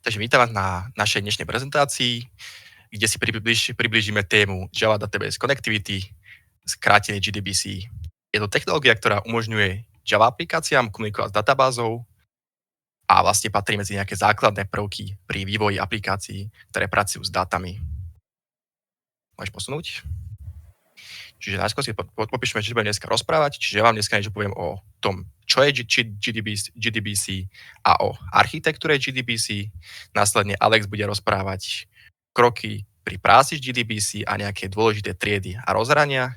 Takže vítam vás na našej dnešnej prezentácii, kde si približíme tému Java Database Connectivity, skrátene JDBC. Je to technológia, ktorá umožňuje Java aplikáciám komunikovať s databázou a vlastne patrí medzi nejaké základné prvky pri vývoji aplikácií, ktoré pracujú s dátami. Môžeš posunúť? Čiže najskôr si popíšeme, čo budeme dneska rozprávať. Čiže ja vám dneska niečo poviem o tom, čo je JDBC a o architektúre JDBC. Následne Alex bude rozprávať kroky pri práci s JDBC a nejaké dôležité triedy a rozhrania.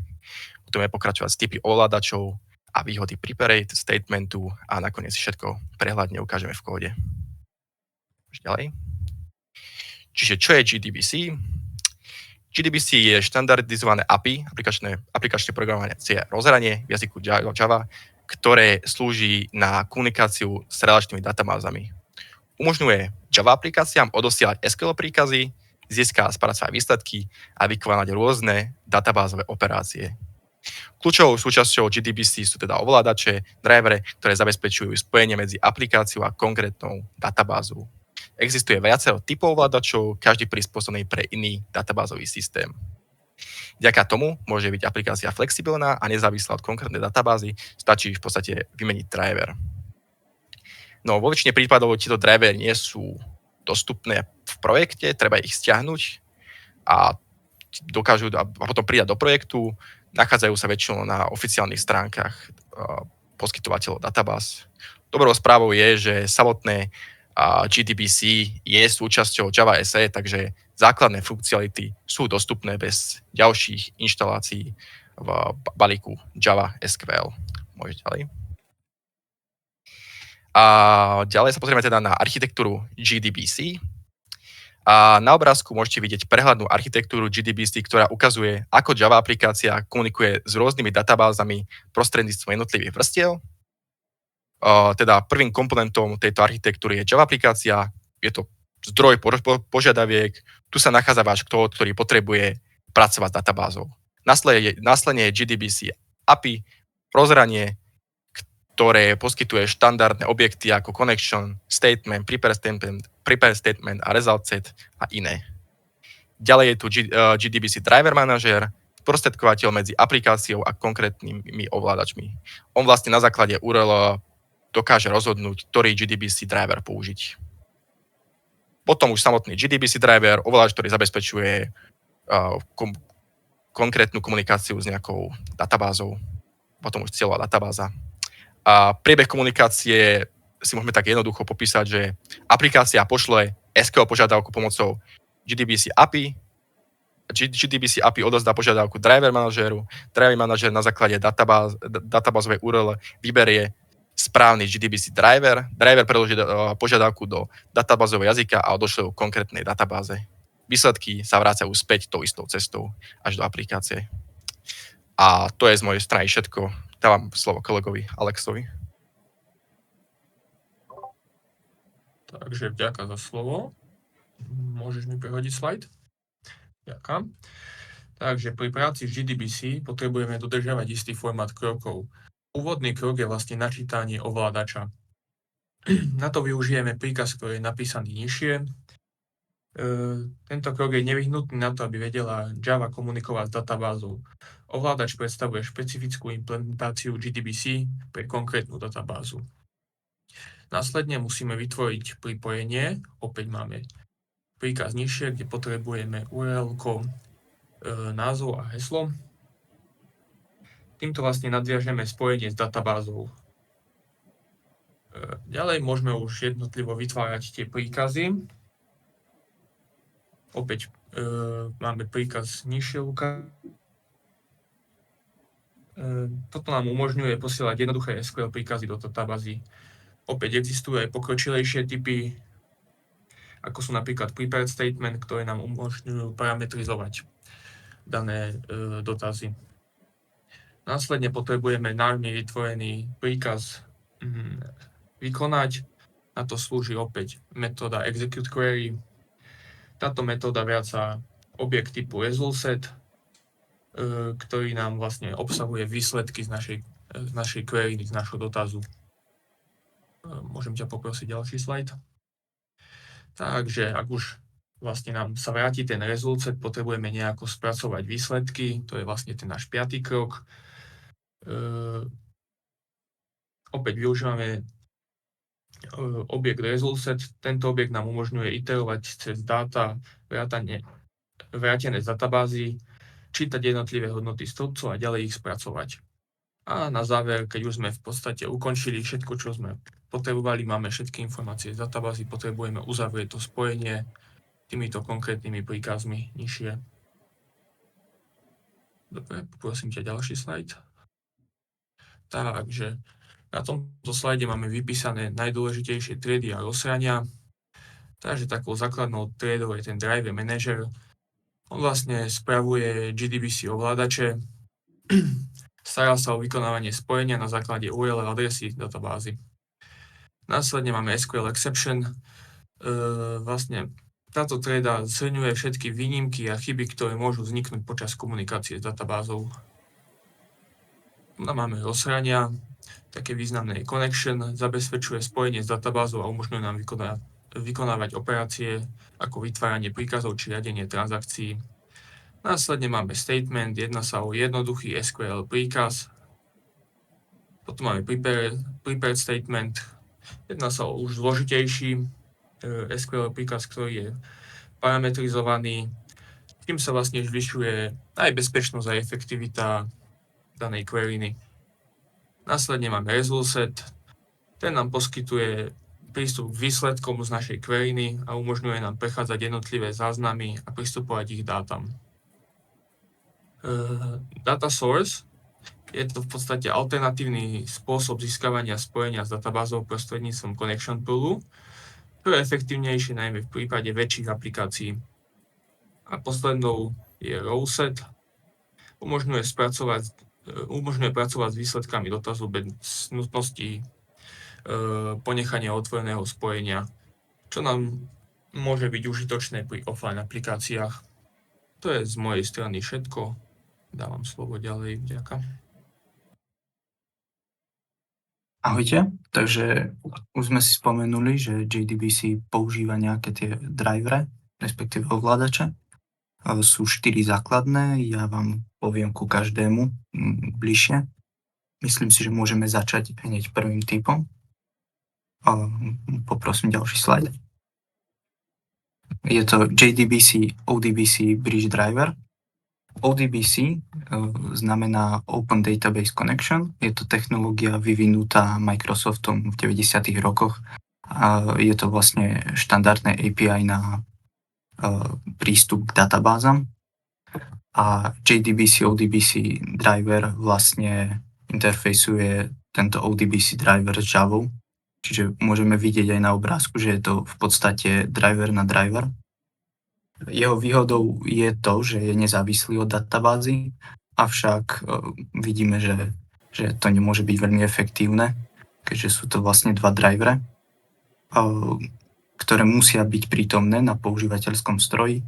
Budeme pokračovať s typy ovládačov a výhody preparate statementu a nakoniec všetko prehľadne ukážeme v kóde. Ďalej. Čiže čo je JDBC? JDBC je štandardizované API, aplikačné programovacie rozhranie v jazyku Java, ktoré slúži na komunikáciu s relačnými databázami. Umožňuje Java aplikáciám odosielať SQL príkazy, získať a spracovať výsledky a vykonávať rôzne databázové operácie. Kľúčovou súčasťou JDBC sú teda ovládače, drivere, ktoré zabezpečujú spojenie medzi aplikáciou a konkrétnou databázou. Existuje viacero typov ovládačov, každý prispôsobený pre iný databázový systém. Vďaka tomu môže byť aplikácia flexibilná a nezávislá od konkrétnej databázy, stačí v podstate vymeniť driver. No vo väčšine prípadov tieto drivery nie sú dostupné v projekte, treba ich stiahnuť a dokážu a potom pridať do projektu. Nachádzajú sa väčšinou na oficiálnych stránkach poskytovateľov databáz. Dobrou správou je, že samotné JDBC je súčasťou Java SE, takže základné funkcionality sú dostupné bez ďalších inštalácií v balíku Java SQL. Môžete ďalej. A ďalej sa pozrieme teda na architektúru JDBC. A na obrázku môžete vidieť prehľadnú architektúru JDBC, ktorá ukazuje, ako Java aplikácia komunikuje s rôznymi databázami prostredníctvom jednotlivých vrstiev. Teda prvým komponentom tejto architektúry je Java aplikácia, je to zdroj požiadaviek, tu sa nachádza váš kód, ktorý potrebuje pracovať s databázou. Následne je JDBC API, rozhranie, ktoré poskytuje štandardné objekty ako connection, statement, prepare statement a result set a iné. Ďalej je tu JDBC driver manager, sprostredkovateľ medzi aplikáciou a konkrétnymi ovládačmi. On vlastne na základe URL dokáže rozhodnúť, ktorý JDBC driver použiť. Potom už samotný JDBC driver, ovládač, ktorý zabezpečuje konkrétnu komunikáciu s nejakou databázou, potom už cieľová databáza. A priebeh komunikácie si môžeme tak jednoducho popísať, že aplikácia pošle SQL požiadavku pomocou JDBC API, JDBC API odozdá požiadavku driver manažéru, driver manažér na základe databázovej URL vyberie správny JDBC driver predloží požiadavku do databázového jazyka a odošle v konkrétnej databáze. Výsledky sa vrácajú späť tou istou cestou až do aplikácie. A to je z mojej strany všetko. Dávam slovo kolegovi Alexovi. Takže vďaka za slovo. Môžeš mi prehodiť slajd? Ďakujem. Takže pri práci s JDBC potrebujeme dodržiavať istý formát krokov. Úvodný krok je vlastne načítanie ovládača. Na to využijeme príkaz, ktorý je napísaný nižšie. Tento krok je nevyhnutný na to, aby vedela Java komunikovať s databázou. Ovládač predstavuje špecifickú implementáciu JDBC pre konkrétnu databázu. Následne musíme vytvoriť pripojenie. Opäť máme príkaz nižšie, kde potrebujeme URL, názov a heslo. Týmto vlastne nadviažeme spojenie s databázou. Ďalej môžeme už jednotlivo vytvárať tie príkazy. Opäť máme príkaz nižšie toto nám umožňuje posielať jednoduché SQL príkazy do databázy. Opäť existujú aj pokročilejšie typy, ako sú napríklad prepare statement, ktoré nám umožňujú parametrizovať dané dotazy. Následne potrebujeme námi vytvorený príkaz vykonať. Na to slúži opäť metóda execute query. Táto metóda vracia objekt typu result set, ktorý nám vlastne obsahuje výsledky z našej query, z našho dotazu. Môžem ťa poprosiť ďalší slajd. Takže ak už vlastne nám sa vráti ten result set, potrebujeme nejako spracovať výsledky, to je vlastne ten náš 5. krok. Opäť využívame objekt result set. Tento objekt nám umožňuje iterovať cez dáta vrátené z databázy, čítať jednotlivé hodnoty stĺpcov a ďalej ich spracovať. A na záver, keď už sme v podstate ukončili všetko, čo sme potrebovali, máme všetky informácie z databázy, potrebujeme uzavrieť to spojenie týmito konkrétnymi príkazmi nižšie. Dobre, poprosím ťa ďalší slajd. Takže na tomto slajde máme vypísané najdôležitejšie triedy a rozhrania. Takže takou základnou triedou je ten Driver Manager. On vlastne spravuje JDBC ovládače, stará sa o vykonávanie spojenia na základe URL adresy databázy. Následne máme SQL Exception. Vlastne táto trieda zhrňuje všetky výnimky a chyby, ktoré môžu vzniknúť počas komunikácie s databázou. Máme rozhrania, také významné connection, zabezpečuje spojenie s databázou a umožňuje nám vykonávať operácie ako vytváranie príkazov či riadenie transakcií. Následne máme statement, jedná sa o jednoduchý SQL príkaz. Potom máme prepared statement, jedná sa o už zložitejší SQL príkaz, ktorý je parametrizovaný, tým sa vlastne zvyšuje aj bezpečnosť a efektivita danej query. Následne máme result set, ten nám poskytuje prístup k výsledkom z našej query a umožňuje nám prechádzať jednotlivé záznamy a pristupovať ich dátam. Data source je to v podstate alternatívny spôsob získavania spojenia s databázou prostredníctvom connection poolu, čo je efektívnejšie najmä v prípade väčších aplikácií. A poslednou je row set, umožňuje pracovať s výsledkami dotazu bez nutnosti ponechania otvoreného spojenia, čo nám môže byť užitočné pri offline aplikáciách. To je z mojej strany všetko. Dávam slovo ďalej. Ďakujem. Ahojte, takže už sme si spomenuli, že JDBC používa nejaké tie drivere, respektíve ovládače. Sú 4 základné, ja vám poviem ku každému bližšie. Myslím si, že môžeme začať hneď prvým typom. Poprosím ďalší slajd. Je to JDBC ODBC Bridge Driver. ODBC znamená Open Database Connection. Je to technológia vyvinutá Microsoftom v 90. rokoch. Je to vlastne štandardné API na prístup k databázam. A JDBC ODBC driver vlastne interfejsuje tento ODBC driver s Javou. Čiže môžeme vidieť aj na obrázku, že je to v podstate driver na driver. Jeho výhodou je to, že je nezávislý od databázy, avšak vidíme, že to nemôže byť veľmi efektívne, keďže sú to vlastne 2 drivere, ktoré musia byť prítomné na používateľskom stroji,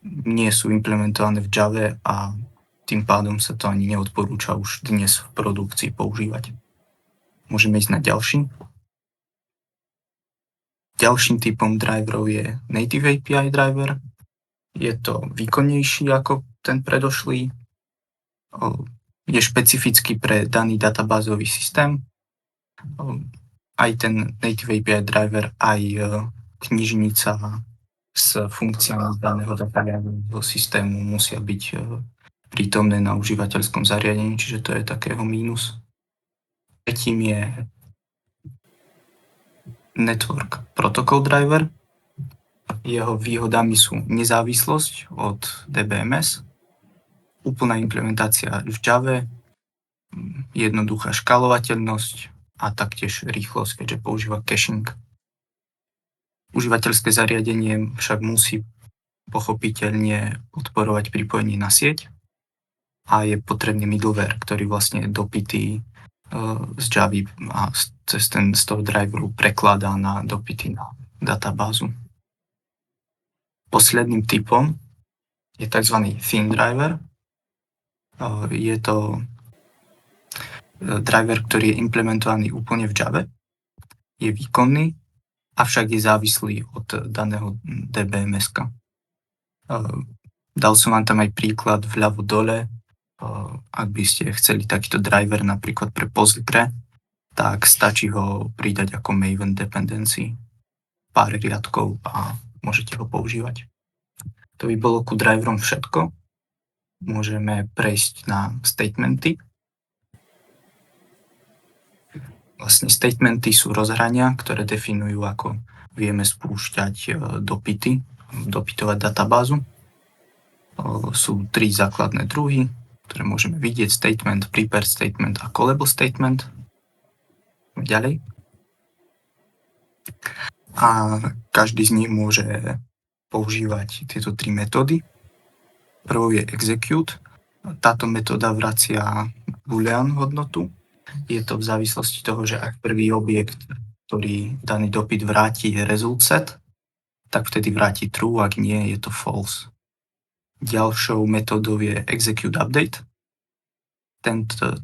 nie sú implementované v Jave a tým pádom sa to ani neodporúča už dnes v produkcii používať. Môžeme ísť na ďalší. Ďalším typom driverov je Native API driver. Je to výkonnejší ako ten predošlý. Je špecifický pre daný databázový systém. Aj ten Native API driver, aj knižnica s funkciami daného databázového systému musia byť prítomné na užívateľskom zariadení, čiže to je takého mínus. Tretím je Network Protocol Driver. Jeho výhodami sú nezávislosť od DBMS, úplná implementácia v Jave, jednoduchá škálovateľnosť a taktiež rýchlosť, keďže používa caching. Užívateľské zariadenie však musí pochopiteľne podporovať pripojenie na sieť a je potrebný middleware, ktorý vlastne dopity z Javy a z toho driveru prekladá na dopity na databázu. Posledným typom je tzv. Thin driver. Je to driver, ktorý je implementovaný úplne v Jave. Je výkonný avšak je závislý od daného DBMS-ka. Dal som vám tam aj príklad vľavo dole. Ak by ste chceli takýto driver napríklad pre Postgre, tak stačí ho pridať ako Maven dependency. Pár riadkov a môžete ho používať. To by bolo ku driverom všetko. Môžeme prejsť na statementy. Vlastne statementy sú rozhrania, ktoré definujú, ako vieme spúšťať dopyty, dopytovať databázu. Sú 3 základné druhy, ktoré môžeme vidieť: statement, prepare statement a callable statement. Ďalej. A každý z nich môže používať tieto 3 metódy. Prvou je execute. Táto metóda vracia boolean hodnotu. Je to v závislosti toho, že ak prvý objekt, ktorý daný dopyt vráti, je result set, tak vtedy vráti true, ak nie, je to false. Ďalšou metódou je execute update.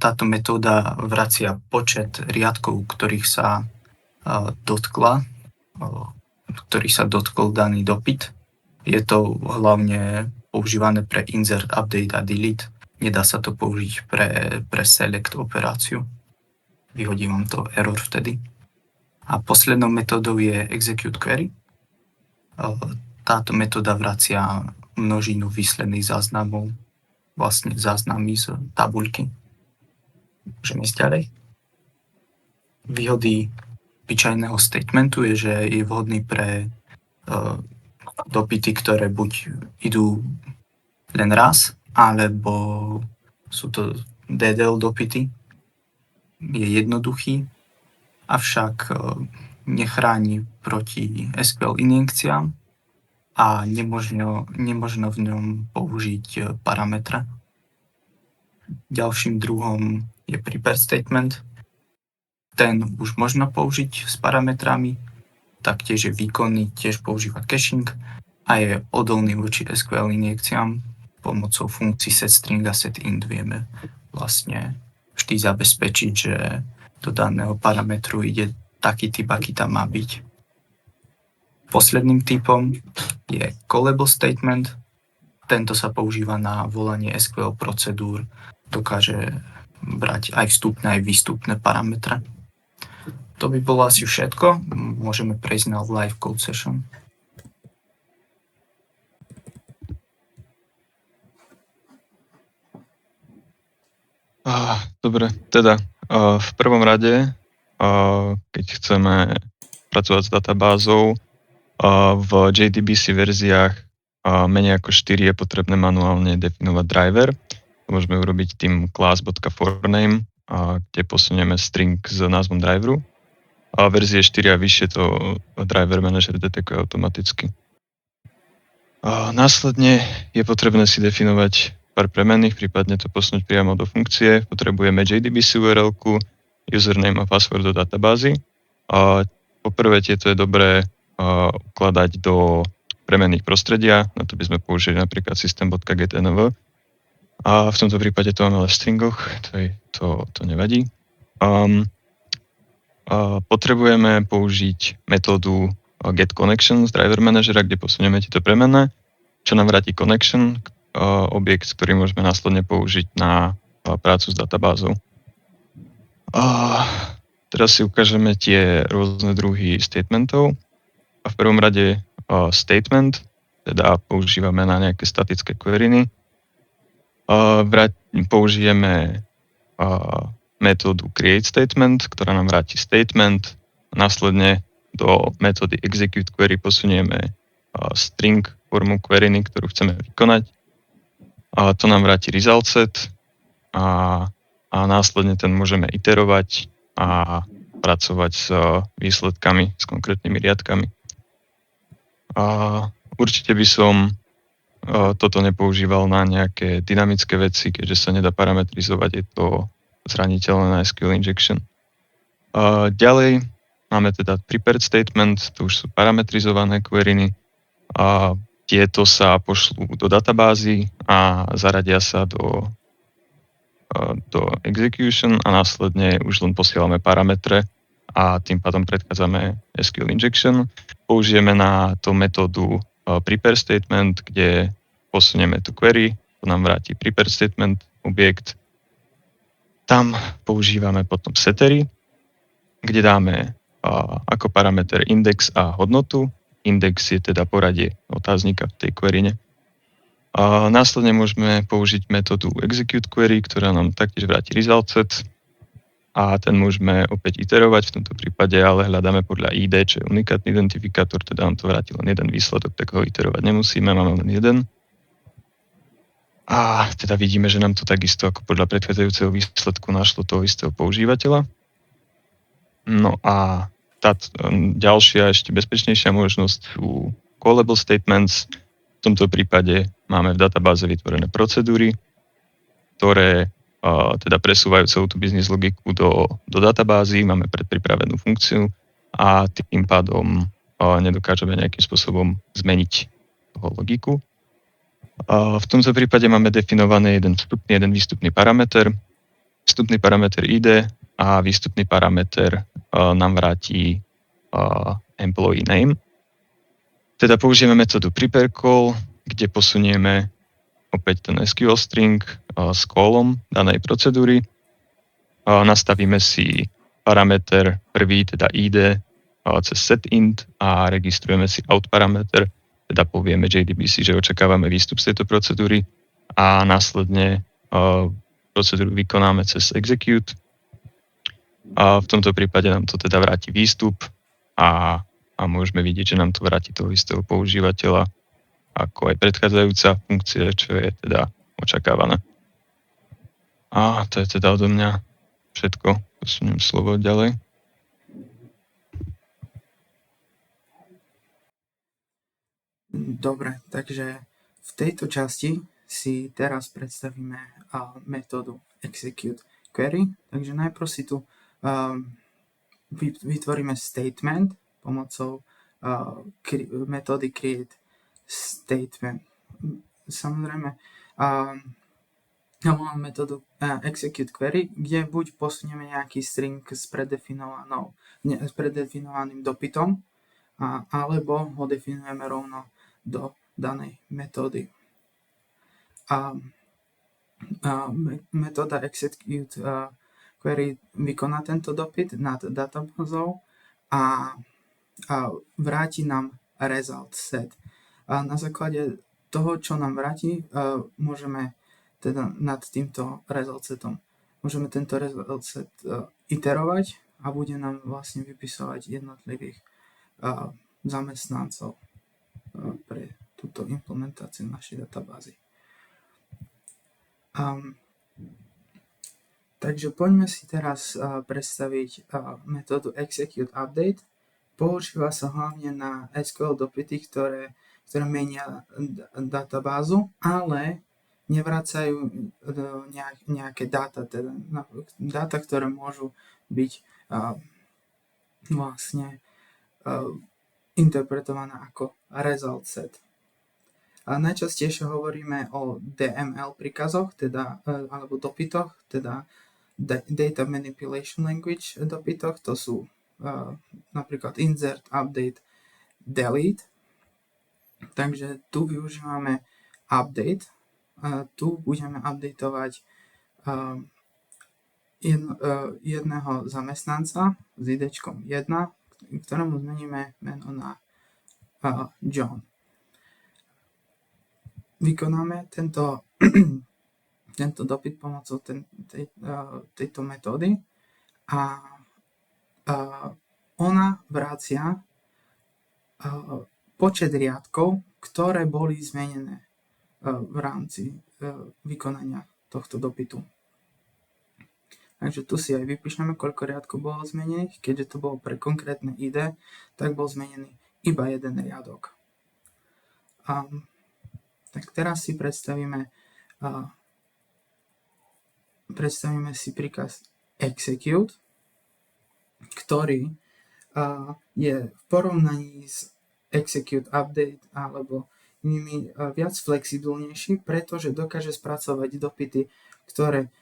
Táto metóda vracia počet riadkov, ktorých sa dotkol daný dopyt. Je to hlavne používané pre insert, update a delete. Nedá sa to použiť pre select operáciu. Vyhodí vám to error vtedy. A poslednou metódou je execute query. Táto metóda vracia množinu výsledných záznamov, vlastne záznamy z tabuľky. Môžeme ísť ďalej. Výhody obyčajného statementu je, že je vhodný pre dopyty, ktoré buď idú len raz, alebo sú to DDL dopyty. Je jednoduchý, avšak nechráni proti SQL injekciám a nemožno v ňom použiť parametre. Ďalším druhom je prepare statement. Ten už možno použiť s parametrami, taktiež je výkonný, tiež používa caching a je odolný voči SQL injekciám. Pomocou funkcií setString a setInt vieme vlastne vždy zabezpečiť, že do daného parametru ide taký typ, aký tam má byť. Posledným typom je callable statement. Tento sa používa na volanie SQL procedúr. Dokáže brať aj vstupné, aj výstupné parametre. To by bolo asi všetko. Môžeme prejsť na live code session. Dobre, teda v prvom rade, keď chceme pracovať s databázou, v JDBC verziách menej ako 4 je potrebné manuálne definovať driver. To môžeme urobiť tým class.forName, kde posunieme string s názvom driveru. A verzie 4 a vyššie to driver manager detekuje automaticky. Následne je potrebné si definovať pár premenných, prípadne to posunúť priamo do funkcie. Potrebujeme JDBC URL-ku, username a password do databázy. Poprvé tieto je dobré ukladať do premenných prostredia, na to by sme použili napríklad system.getNV. A v tomto prípade to máme v stringoch, to nevadí. Potrebujeme použiť metódu getConnection z driver managera, kde posunieme tieto premenné, čo nám vráti connection, objekt, ktorý môžeme následne použiť na prácu s databázou. Teraz si ukážeme tie rôzne druhy statementov. V prvom rade statement, teda používame na nejaké statické queryny. Použijeme metódu create statement, ktorá nám vráti statement. Následne do metódy execute query posunieme string formu queryny, ktorú chceme vykonať. To nám vráti result set a následne ten môžeme iterovať a pracovať s výsledkami, s konkrétnymi riadkami. Určite by som toto nepoužíval na nejaké dynamické veci, keďže sa nedá parametrizovať, je to zraniteľné na SQL injection. Ďalej máme teda prepared statement, to už sú parametrizované queryny. Tieto sa pošlú do databázy a zaradia sa do execution a následne už len posielame parametre a tým pádom predchádzame SQL injection. Použijeme na to metódu prepare statement, kde posunieme tú query, to nám vráti prepare statement objekt. Tam používame potom settery, kde dáme ako parameter index a hodnotu. Index je teda poradie otáznika v tej queryne. Následne môžeme použiť metódu execute query, ktorá nám taktiež vráti result set. A ten môžeme opäť iterovať v tomto prípade, ale hľadáme podľa ID, čo je unikátny identifikátor, teda nám to vráti len jeden výsledok, tak ho iterovať nemusíme, máme len jeden. A teda vidíme, že nám to takisto ako podľa predchádzajúceho výsledku našlo toho istého používateľa. No a tá ďalšia, ešte bezpečnejšia možnosť sú callable statements. V tomto prípade máme v databáze vytvorené procedúry, ktoré teda presúvajú celú tú business logiku do databázy, máme predpripravenú funkciu a tým pádom nedokážeme nejakým spôsobom zmeniť toho logiku. V tomto prípade máme definovaný jeden vstupný, jeden výstupný parameter. Vstupný parameter ID a výstupný parameter nám vráti employee name. Teda použijeme metódu prepare call, kde posunieme opäť ten SQL string s callom danej procedúry. Nastavíme si parameter prvý, teda ID, cez setInt a registrujeme si out parameter, teda povieme JDBC, že očakávame výstup z tejto procedúry a následne procedúru vykonáme cez execute. A v tomto prípade nám to teda vráti výstup a môžeme vidieť, že nám to vráti toho istého používateľa ako aj predchádzajúca funkcia, čo je teda očakávané. A to je teda odo mňa všetko. Posuniem slovo ďalej. Dobre, takže v tejto časti si teraz predstavíme metódu execute query. Takže najprv si tu vytvoríme statement pomocou metódy create statement. Samozrejme, máme metódu execute query, kde buď posunieme nejaký string s predefinovaným dopytom, alebo ho definujeme rovno do danej metódy. Metóda execute query vykoná tento dopyt nad databázou a vráti nám result set. A na základe toho, čo nám vráti, môžeme teda nad týmto result setom môžeme tento result set iterovať a bude nám vlastne vypisovať jednotlivých zamestnancov pre túto implementáciu našej databázy. Takže poďme si teraz predstaviť metódu execute update. Používa sa hlavne na SQL dopyty, ktoré menia databázu, ale nevracajú nejaké dáta, teda dáta, ktoré môžu byť vlastne interpretované ako result set. A najčastejšie hovoríme o DML príkazoch, teda, alebo dopytoch, teda Data Manipulation Language dopytoch, to sú napríklad insert, update, delete. Takže tu využívame update. Tu budeme updateovať jedného zamestnanca s idčkom 1, ktorému zmeníme meno na John. Vykonáme tento dopyt pomocou tejto metódy a ona vracia počet riadkov, ktoré boli zmenené v rámci vykonania tohto dopytu. Takže tu si aj vypíšeme, koľko riadkov bolo zmenených. Keďže to bolo pre konkrétne ID, tak bol zmenený iba jeden riadok. Tak teraz si predstavíme si príkaz execute, ktorý je v porovnaní s execute update alebo inými viac flexibilnejší, pretože dokáže spracovať dopyty, ktoré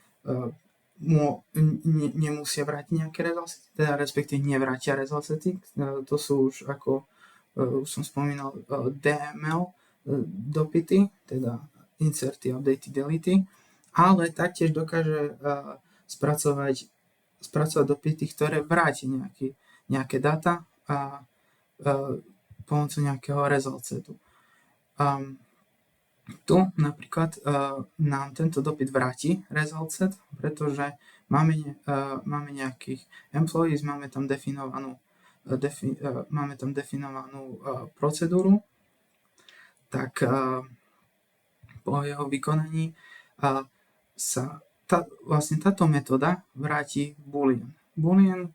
nemusia vrátiť nejaké result sety, teda respektíve nevrátia result sety. To sú už, ako už som spomínal, DML dopity, teda inserty, updaty, delety, ale taktiež dokáže spracovať dopity, ktoré vráti nejaké data a pomocou nejakého result setu. Tu napríklad nám tento dopyt vráti result set, pretože máme nejakých employees, máme tam definovanú procedúru, tak po jeho vykonaní vlastne táto metóda vráti boolean. Boolean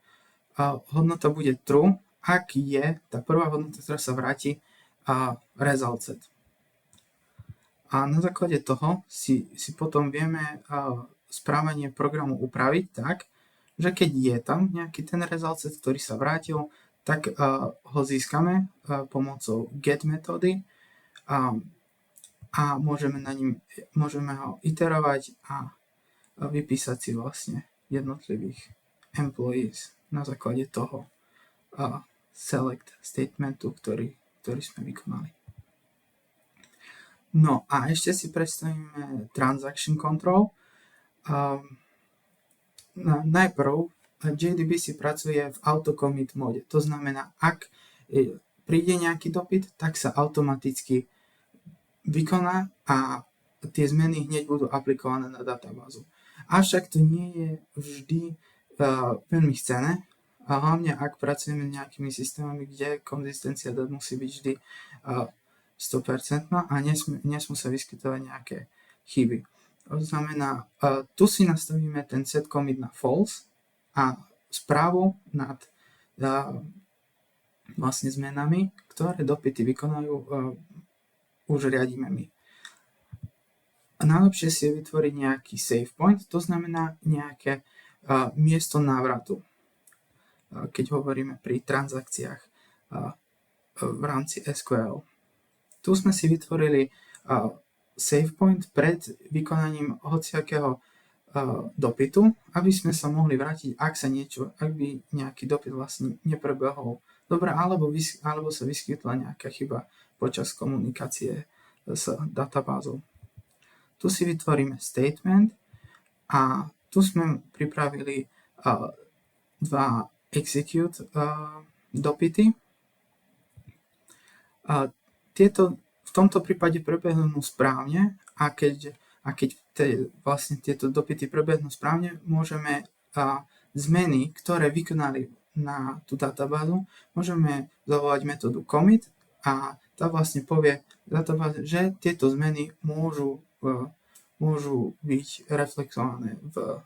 hodnota bude true, ak je tá prvá hodnota, ktorá sa vráti, result set. A na základe toho si potom vieme správanie programu upraviť tak, že keď je tam nejaký ten result set, ktorý sa vrátil, tak ho získame pomocou get metódy a môžeme ho iterovať a vypísať si vlastne jednotlivých employees na základe toho select statementu, ktorý sme vykonali. No a ešte si predstavíme transaction control. Najprv JDBC pracuje v auto-commit mode. To znamená, ak príde nejaký dopyt, tak sa automaticky vykoná a tie zmeny hneď budú aplikované na databázu. Avšak to nie je vždy veľmi cenné, a hlavne ak pracujeme s nejakými systémami, kde konzistencia dát musí byť vždy 100% a nesmú sa vyskytovať nejaké chyby. To znamená, tu si nastavíme ten set commit na false a správu nad vlastne zmenami, ktoré dopyty vykonajú, už riadíme my. A najlepšie si je vytvoriť nejaký save point, to znamená nejaké miesto návratu, keď hovoríme pri transakciách v rámci SQL. Tu sme si vytvorili save point pred vykonaním hociakého dopytu, aby sme sa mohli vrátiť, ak by nejaký dopyt vlastne neprebehol dobre, alebo sa vyskytla nejaká chyba počas komunikácie s databázou. Tu si vytvoríme statement a tu sme pripravili dva execute dopyty. Tieto v tomto prípade prebehnú správne a keď vlastne tieto dopyty prebehnú správne, môžeme zmeny, ktoré vykonali na tú databázu, môžeme zavolať metódu commit a tá vlastne povie databáze, že tieto zmeny môžu byť reflexované v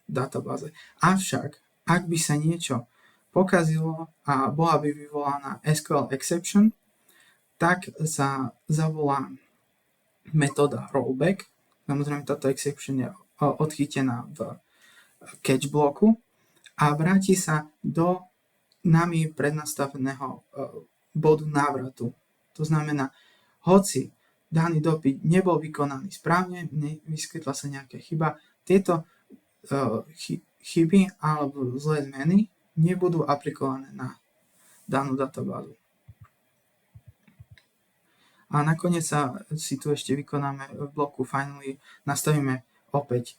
databáze. Avšak, ak by sa niečo pokazilo a bola by vyvolaná SQL exception, tak sa zavolá metóda rollback. Samozrejme, táto exception je odchytená v catch bloku a vráti sa do nami prednastaveného bodu návratu. To znamená, hoci daný dopyt nebol vykonaný správne, vyskytla sa nejaká chyba, tieto chyby alebo zlé zmeny nebudú aplikované na danú databázu. A nakoniec si tu ešte vykonáme v bloku finally, nastavíme opäť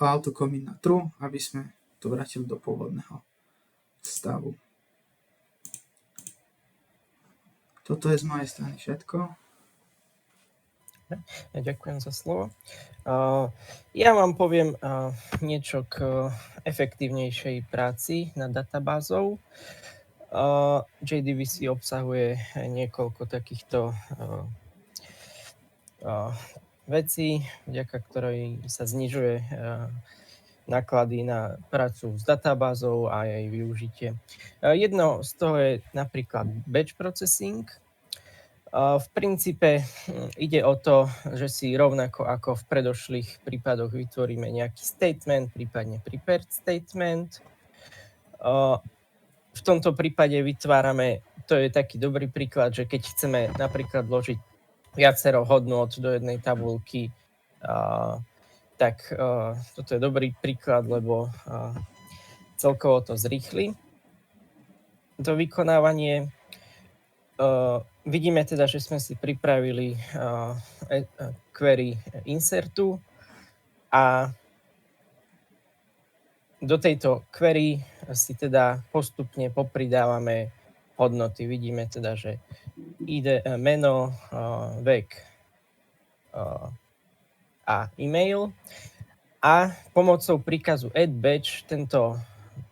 autocommit na true, aby sme to vrátili do pôvodného stavu. Toto je z mojej strany všetko. Ja ďakujem za slovo. Ja vám poviem niečo k efektívnejšej práci nad databázou. JDBC obsahuje niekoľko takýchto vecí, vďaka ktorej sa znižuje náklady na prácu s databázou a jej využitie. Jedno z toho je napríklad batch processing. V princípe ide o to, že si rovnako ako v predošlých prípadoch vytvoríme nejaký statement, prípadne prepared statement. V tomto prípade vytvárame, to je taký dobrý príklad, že keď chceme napríklad vložiť viacero hodnôt do jednej tabuľky, tak toto je dobrý príklad, lebo celkovo to zrýchli to vykonávanie. Vidíme teda, že sme si pripravili query insertu a do tejto query si teda postupne popridávame hodnoty. Vidíme teda, že ID, meno, vek a e-mail. A pomocou príkazu add batch tento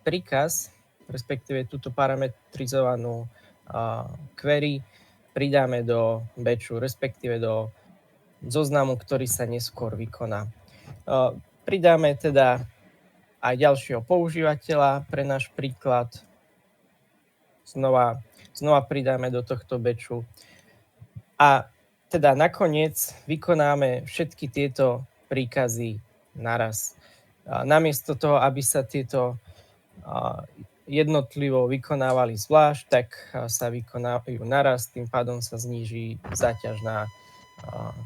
príkaz, respektíve túto parametrizovanú query pridáme do batchu, respektíve do zoznamu, ktorý sa neskôr vykoná. Pridáme teda aj ďalšieho používateľa pre náš príklad. Znova pridáme do tohto batchu. A teda nakoniec vykonáme všetky tieto príkazy naraz. Namiesto toho, aby sa tieto jednotlivo vykonávali zvlášť, tak sa vykonávajú naraz, tým pádom sa zníži záťaž na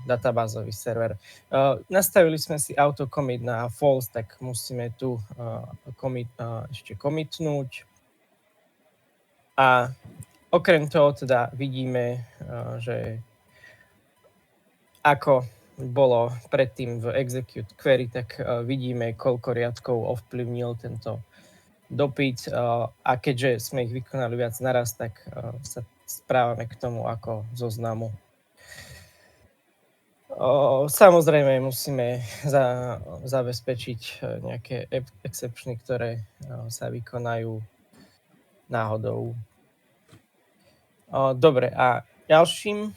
databázový server. Nastavili sme si auto-commit na false, tak musíme tu ešte commitnúť. A okrem toho teda vidíme, že ako bolo predtým v execute query, tak vidíme, koľko riadkov ovplyvnil tento dopyt a keďže sme ich vykonali viac naraz, tak sa správame k tomu ako zoznamu. Samozrejme musíme zabezpečiť nejaké exceptiony, ktoré sa vykonajú náhodou. Dobre, a ďalším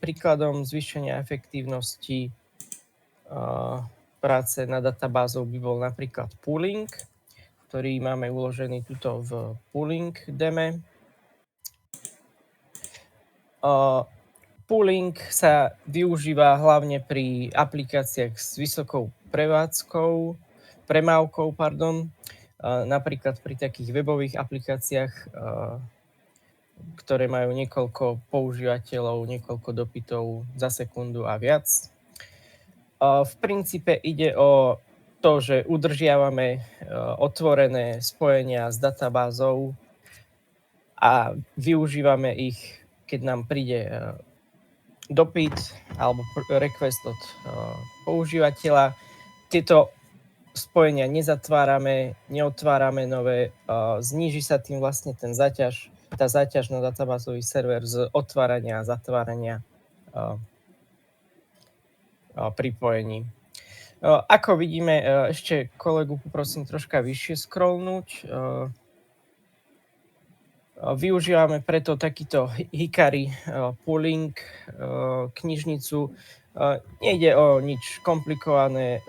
príkladom zvýšenia efektívnosti práce na databázou by bol napríklad pooling, ktorý máme uložený tuto v pooling deme. Pooling sa využíva hlavne pri aplikáciách s vysokou premávkou, napríklad pri takých webových aplikáciách, ktoré majú niekoľko používateľov, niekoľko dopytov za sekundu a viac. V princípe ide o to, že udržiavame otvorené spojenia s databázou a využívame ich, keď nám príde dopyt alebo request od používateľa. Tieto spojenia nezatvárame, neotvárame nové, zníži sa tým vlastne tá záťaž na databázový server z otvárania a zatvárania pripojení. Ako vidíme, ešte kolegu poprosím troška vyššie scrollnúť. Využívame preto takýto Hikari pooling knižnicu. Nejde o nič komplikované,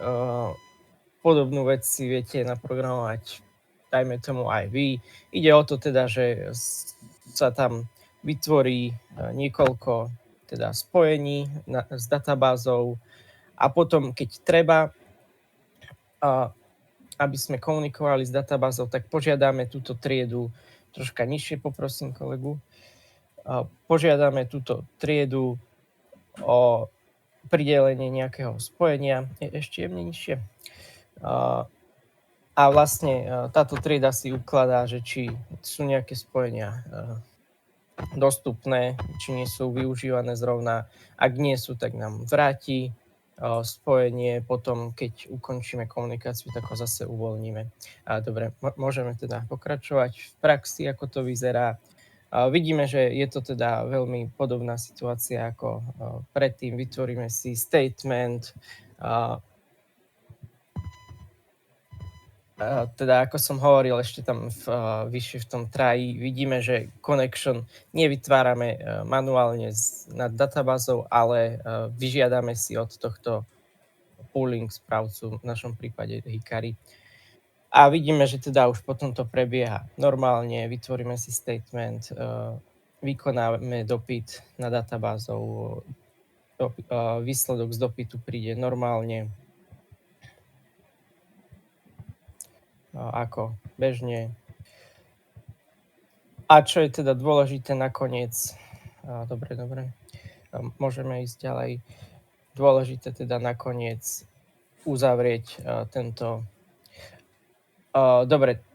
podobnú vec si viete naprogramovať, dajme tomu aj vy. Ide o to teda, že sa tam vytvorí niekoľko teda spojení s databázou a potom, keď treba, aby sme komunikovali s databázou, tak požiadame túto triedu troška nižšie, poprosím kolegu. Požiadame túto triedu o pridelenie nejakého spojenia, ešte jemne nižšie. A vlastne táto trieda si ukladá, že či sú nejaké spojenia dostupné, či nie sú využívané zrovna. Ak nie sú, tak nám vráti spojenie, potom keď ukončíme komunikáciu, tak ho zase uvoľníme. Dobre, môžeme teda pokračovať v praxi, ako to vyzerá. Vidíme, že je to teda veľmi podobná situácia ako predtým. Vytvoríme si statement, teda ako som hovoril ešte tam vyššie v tom try, vidíme, že connection nevytvárame manuálne nad databázou, ale vyžiadame si od tohto pooling správcu, v našom prípade Hikari. A vidíme, že teda už potom to prebieha normálne, vytvoríme si statement, vykonáme dopyt na databázou, výsledok z dopytu príde normálne, ako bežne. A čo je teda dôležité nakoniec, dobre, môžeme ísť ďalej. Dôležité teda nakoniec uzavrieť tento. Dobre,